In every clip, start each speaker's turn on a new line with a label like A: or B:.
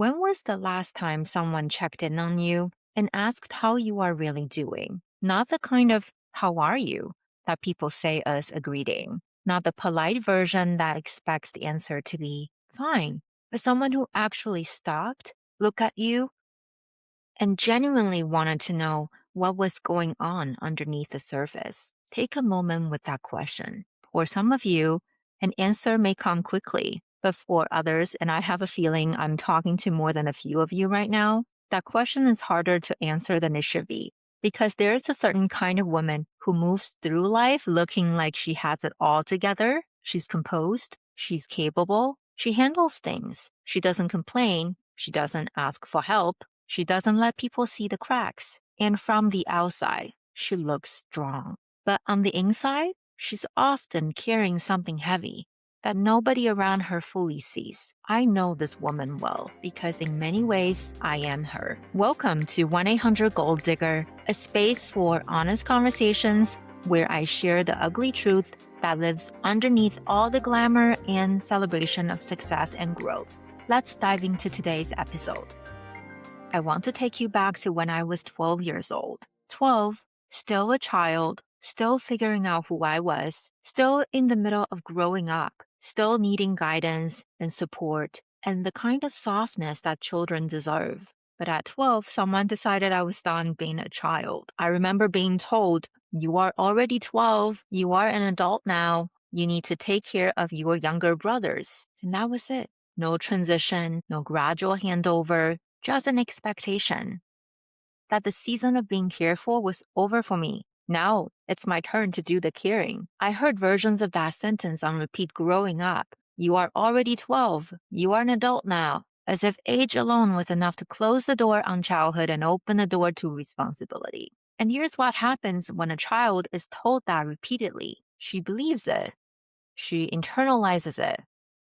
A: When was the last time someone checked in on you and asked how you are really doing? Not the kind of how are you that people say as a greeting, not the polite version that expects the answer to be fine, but someone who actually stopped, looked at you, and genuinely wanted to know what was going on underneath the surface. Take a moment with that question. For some of you, an answer may come quickly, but for others, and I have a feeling I'm talking to more than a few of you right now, that question is harder to answer than it should be. Because there is a certain kind of woman who moves through life looking like she has it all together. She's composed, she's capable, she handles things, she doesn't complain, she doesn't ask for help, she doesn't let people see the cracks. And from the outside, she looks strong. But on the inside, she's often carrying something heavy that nobody around her fully sees. I know this woman well because in many ways, I am her. Welcome to 1-800 Gold Digger, a space for honest conversations where I share the ugly truth that lives underneath all the glamour and celebration of success and growth. Let's dive into today's episode. I want to take you back to when I was 12 years old. 12, still a child, still figuring out who I was, still in the middle of growing up, still needing guidance and support and the kind of softness that children deserve. But at 12, someone decided I was done being a child. I remember being told, "You are already 12, you are an adult now, you need to take care of your younger brothers." And that was it. No transition, no gradual handover, just an expectation that the season of being careful was over for me. Now it's my turn to do the caring. I heard versions of that sentence on repeat growing up. You are already 12. You are an adult now. As if age alone was enough to close the door on childhood and open the door to responsibility. And here's what happens when a child is told that repeatedly. She believes it. She internalizes it.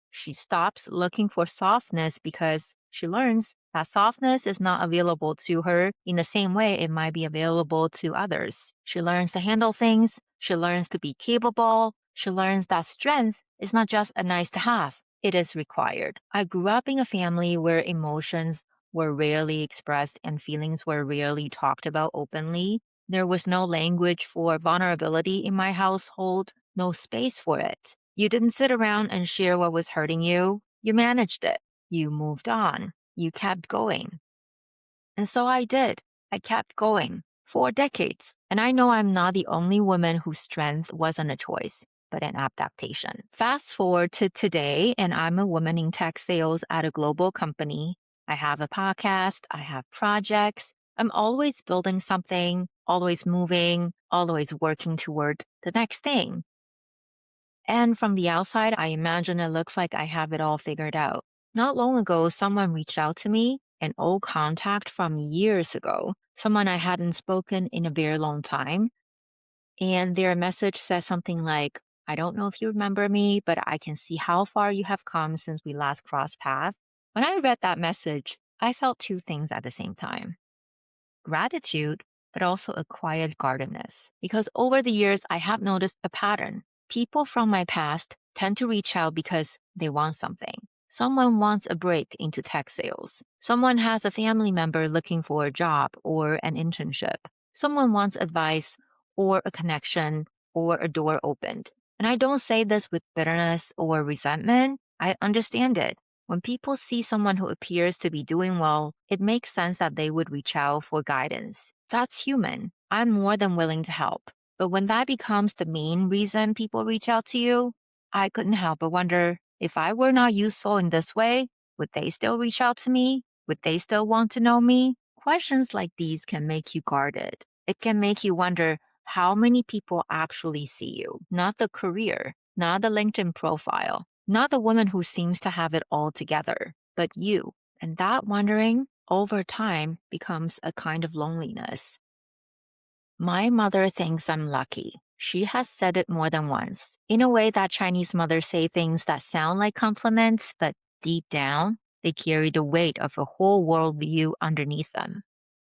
A: She stops looking for softness because she learns that softness is not available to her in the same way it might be available to others. She learns to handle things. She learns to be capable. She learns that strength is not just a nice to have. It is required. I grew up in a family where emotions were rarely expressed and feelings were rarely talked about openly. There was no language for vulnerability in my household, no space for it. You didn't sit around and share what was hurting you. You managed it. You moved on. You kept going. And so I did. I kept going for decades. And I know I'm not the only woman whose strength wasn't a choice, but an adaptation. Fast forward to today, and I'm a woman in tech sales at a global company. I have a podcast. I have projects. I'm always building something, always moving, always working toward the next thing. And from the outside, I imagine it looks like I have it all figured out. Not long ago, someone reached out to me, an old contact from years ago, someone I hadn't spoken in a very long time. And their message says something like, "I don't know if you remember me, but I can see how far you have come since we last crossed paths." When I read that message, I felt two things at the same time. Gratitude, but also a quiet guardedness. Because over the years, I have noticed a pattern. People from my past tend to reach out because they want something. Someone wants a break into tech sales. Someone has a family member looking for a job or an internship. Someone wants advice or a connection or a door opened. And I don't say this with bitterness or resentment. I understand it. When people see someone who appears to be doing well, it makes sense that they would reach out for guidance. That's human. I'm more than willing to help. But when that becomes the main reason people reach out to you, I couldn't help but wonder, if I were not useful in this way, would they still reach out to me? Would they still want to know me? Questions like these can make you guarded. It can make you wonder how many people actually see you, not the career, not the LinkedIn profile, not the woman who seems to have it all together, but you. And that wondering over time becomes a kind of loneliness. My mother thinks I'm lucky. She has said it more than once. In a way that Chinese mothers say things that sound like compliments, but deep down, they carry the weight of a whole worldview underneath them.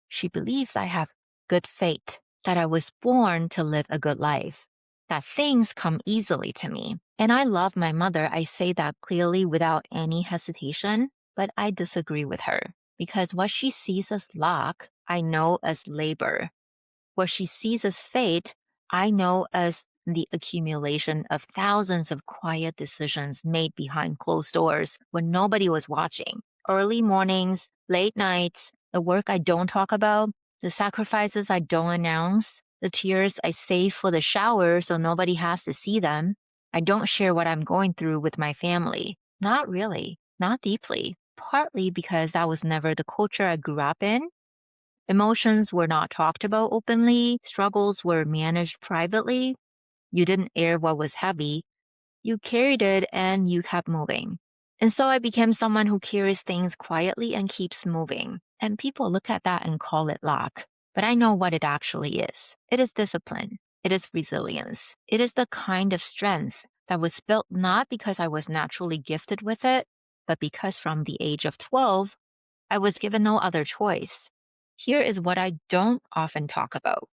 A: She believes I have good fate, that I was born to live a good life, that things come easily to me. And I love my mother. I say that clearly without any hesitation. But I disagree with her because what she sees as luck, I know as labor. What she sees as fate, I know as the accumulation of thousands of quiet decisions made behind closed doors when nobody was watching. Early mornings, late nights, the work I don't talk about, the sacrifices I don't announce, the tears I save for the shower so nobody has to see them. I don't share what I'm going through with my family. Not really, not deeply. Partly because that was never the culture I grew up in. Emotions were not talked about openly, struggles were managed privately. You didn't air what was heavy, you carried it and you kept moving. And so I became someone who carries things quietly and keeps moving. And people look at that and call it luck. But I know what it actually is. It is discipline. It is resilience. It is the kind of strength that was built not because I was naturally gifted with it, but because from the age of 12, I was given no other choice. Here is what I don't often talk about: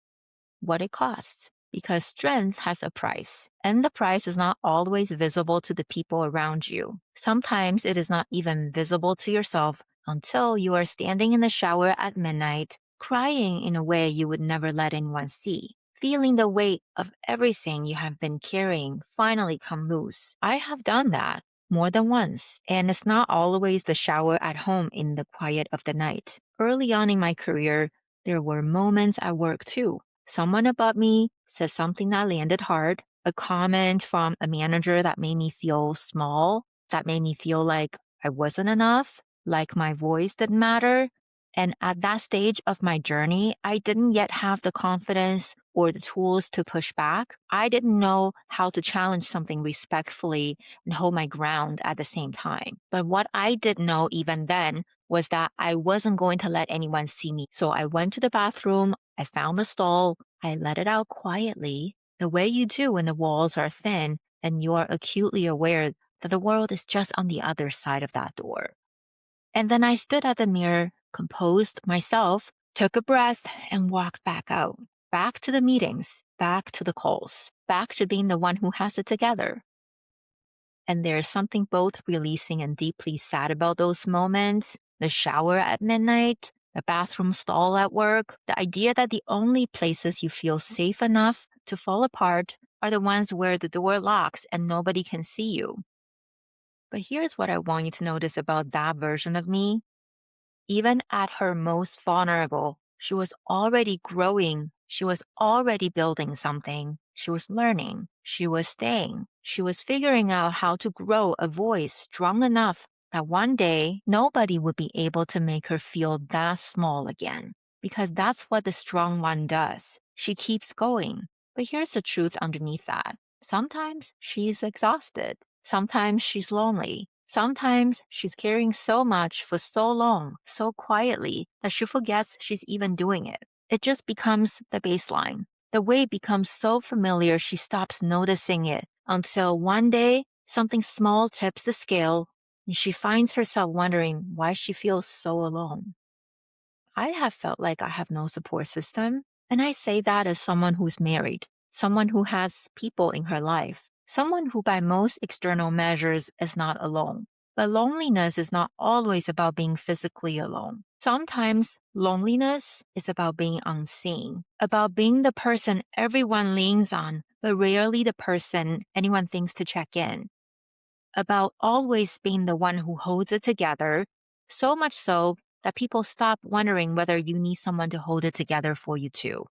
A: what it costs. Because strength has a price, and the price is not always visible to the people around you. Sometimes it is not even visible to yourself until you are standing in the shower at midnight, crying in a way you would never let anyone see, feeling the weight of everything you have been carrying finally come loose. I have done that more than once, and it's not always the shower at home in the quiet of the night. Early on in my career, there were moments at work too. Someone above me said something that landed hard, a comment from a manager that made me feel small, that made me feel like I wasn't enough, like my voice didn't matter. And at that stage of my journey, I didn't yet have the confidence or the tools to push back. I didn't know how to challenge something respectfully and hold my ground at the same time. But what I did know even then was that I wasn't going to let anyone see me. So I went to the bathroom, I found a stall, I let it out quietly, the way you do when the walls are thin and you are acutely aware that the world is just on the other side of that door. And then I stood at the mirror, composed myself, took a breath, and walked back out, back to the meetings, back to the calls, back to being the one who has it together. And there's something both releasing and deeply sad about those moments: the shower at midnight, the bathroom stall at work, the idea that the only places you feel safe enough to fall apart are the ones where the door locks and nobody can see you. But here's what I want you to notice about that version of me. Even at her most vulnerable, she was already growing. She was already building something. She was learning. She was staying. She was figuring out how to grow a voice strong enough that one day nobody would be able to make her feel that small again. Because that's what the strong one does. She keeps going. But here's the truth underneath that. Sometimes she's exhausted. Sometimes she's lonely. Sometimes she's carrying so much for so long, so quietly, that she forgets she's even doing it. It just becomes the baseline. The weight becomes so familiar she stops noticing it until one day something small tips the scale and she finds herself wondering why she feels so alone. I have felt like I have no support system, and I say that as someone who's married, someone who has people in her life, someone who by most external measures is not alone. But loneliness is not always about being physically alone. Sometimes loneliness is about being unseen, about being the person everyone leans on, but rarely the person anyone thinks to check in, about always being the one who holds it together, so much so that people stop wondering whether you need someone to hold it together for you too.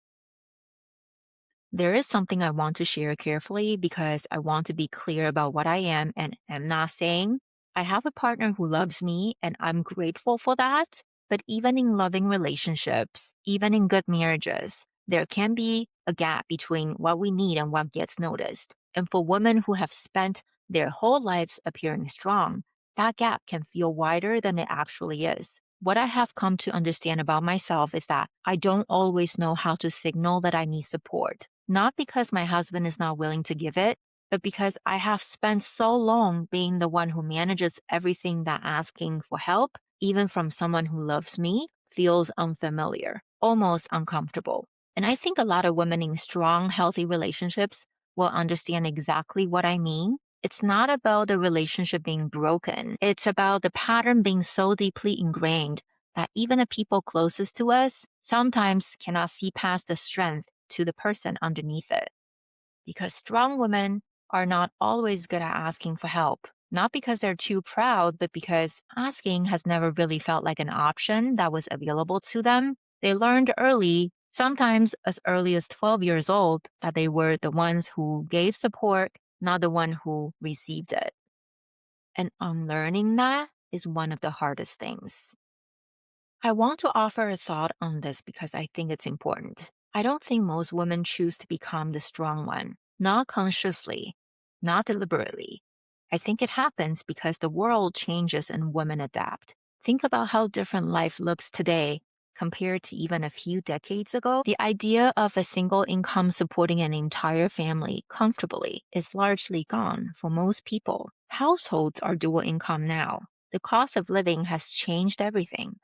A: There is something I want to share carefully because I want to be clear about what I am and am not saying. I have a partner who loves me, and I'm grateful for that. But even in loving relationships, even in good marriages, there can be a gap between what we need and what gets noticed. And for women who have spent their whole lives appearing strong, that gap can feel wider than it actually is. What I have come to understand about myself is that I don't always know how to signal that I need support. Not because my husband is not willing to give it, but because I have spent so long being the one who manages everything that asking for help, even from someone who loves me, feels unfamiliar, almost uncomfortable. And I think a lot of women in strong, healthy relationships will understand exactly what I mean. It's not about the relationship being broken. It's about the pattern being so deeply ingrained that even the people closest to us sometimes cannot see past the strength to the person underneath it. Because strong women are not always good at asking for help, not because they're too proud, but because asking has never really felt like an option that was available to them. They learned early, sometimes as early as 12 years old, that they were the ones who gave support, not the one who received it. And unlearning that is one of the hardest things. I want to offer a thought on this because I think it's important. I don't think most women choose to become the strong one, not consciously, not deliberately. I think it happens because the world changes and women adapt. Think about how different life looks today compared to even a few decades ago. The idea of a single income supporting an entire family comfortably is largely gone for most people. Households are dual income now. The cost of living has changed everything.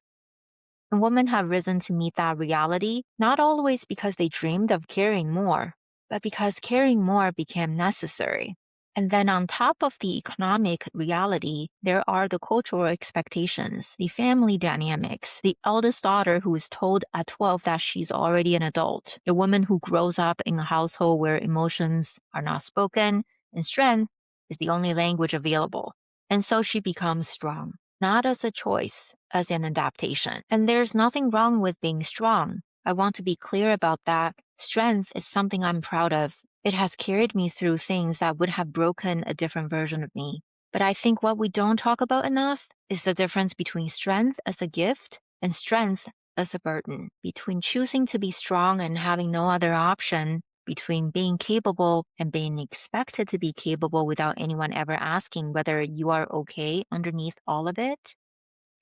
A: And women have risen to meet that reality, not always because they dreamed of caring more, but because caring more became necessary. And then on top of the economic reality, there are the cultural expectations, the family dynamics, the eldest daughter who is told at 12 that she's already an adult, the woman who grows up in a household where emotions are not spoken and strength is the only language available. And so she becomes strong, not as a choice, as an adaptation. And there's nothing wrong with being strong. I want to be clear about that. Strength is something I'm proud of. It has carried me through things that would have broken a different version of me. But I think what we don't talk about enough is the difference between strength as a gift and strength as a burden, between choosing to be strong and having no other option, between being capable and being expected to be capable without anyone ever asking whether you are okay underneath all of it.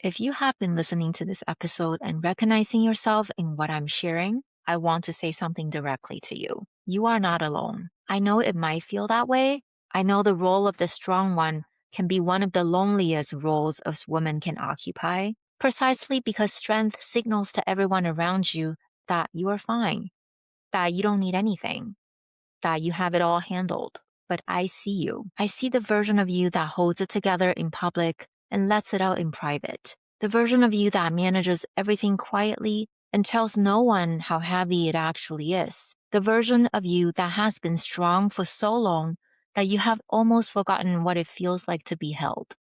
A: If you have been listening to this episode and recognizing yourself in what I'm sharing, I want to say something directly to you. You are not alone. I know it might feel that way. I know the role of the strong one can be one of the loneliest roles a woman can occupy, precisely because strength signals to everyone around you that you are fine, that you don't need anything, that you have it all handled. But I see you. I see the version of you that holds it together in public and lets it out in private. The version of you that manages everything quietly and tells no one how heavy it actually is. The version of you that has been strong for so long that you have almost forgotten what it feels like to be held.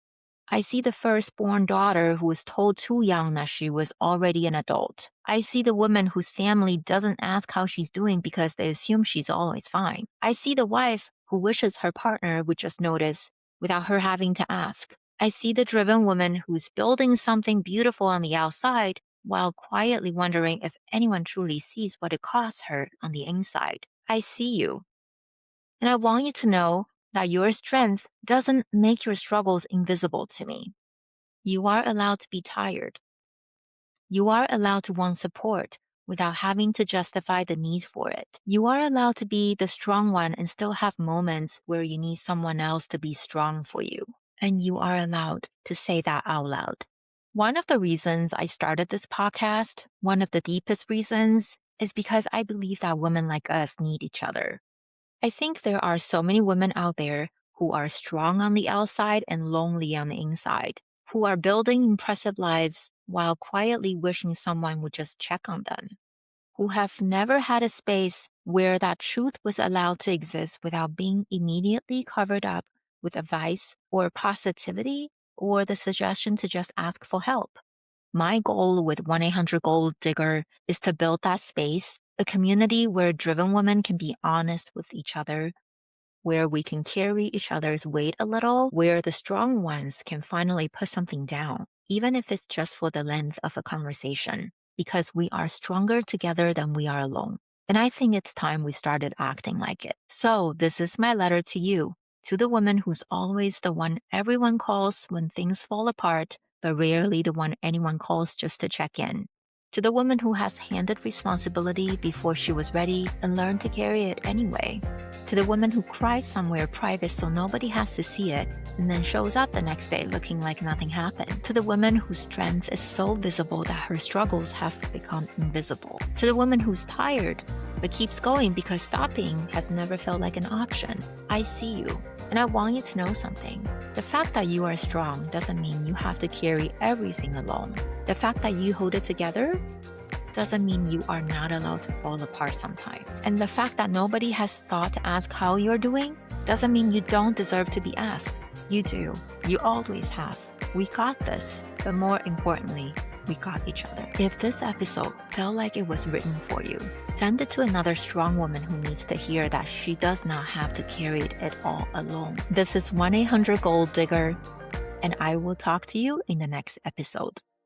A: I see the firstborn daughter who was told too young that she was already an adult. I see the woman whose family doesn't ask how she's doing because they assume she's always fine. I see the wife who wishes her partner would just notice without her having to ask. I see the driven woman who's building something beautiful on the outside while quietly wondering if anyone truly sees what it costs her on the inside. I see you. And I want you to know that your strength doesn't make your struggles invisible to me. You are allowed to be tired. You are allowed to want support without having to justify the need for it. You are allowed to be the strong one and still have moments where you need someone else to be strong for you. And you are allowed to say that out loud. One of the reasons I started this podcast, one of the deepest reasons, is because I believe that women like us need each other. I think there are so many women out there who are strong on the outside and lonely on the inside, who are building impressive lives while quietly wishing someone would just check on them, who have never had a space where that truth was allowed to exist without being immediately covered up with advice or positivity or the suggestion to just ask for help. My goal with 1-800-GOLD Digger is to build that space, a community where driven women can be honest with each other, where we can carry each other's weight a little, where the strong ones can finally put something down, even if it's just for the length of a conversation, because we are stronger together than we are alone. And I think it's time we started acting like it. So this is my letter to you, to the woman who's always the one everyone calls when things fall apart, but rarely the one anyone calls just to check in. To the woman who has handed responsibility before she was ready and learned to carry it anyway. To the woman who cries somewhere private so nobody has to see it and then shows up the next day looking like nothing happened. To the woman whose strength is so visible that her struggles have become invisible. To the woman who's tired but keeps going because stopping has never felt like an option. I see you. And I want you to know something. The fact that you are strong doesn't mean you have to carry everything alone. The fact that you hold it together doesn't mean you are not allowed to fall apart sometimes. And the fact that nobody has thought to ask how you're doing doesn't mean you don't deserve to be asked. You do. You always have. We got this. But more importantly, we got each other. If this episode felt like it was written for you, send it to another strong woman who needs to hear that she does not have to carry it all alone. This is 1-800-GOLD-DIGGER, and I will talk to you in the next episode.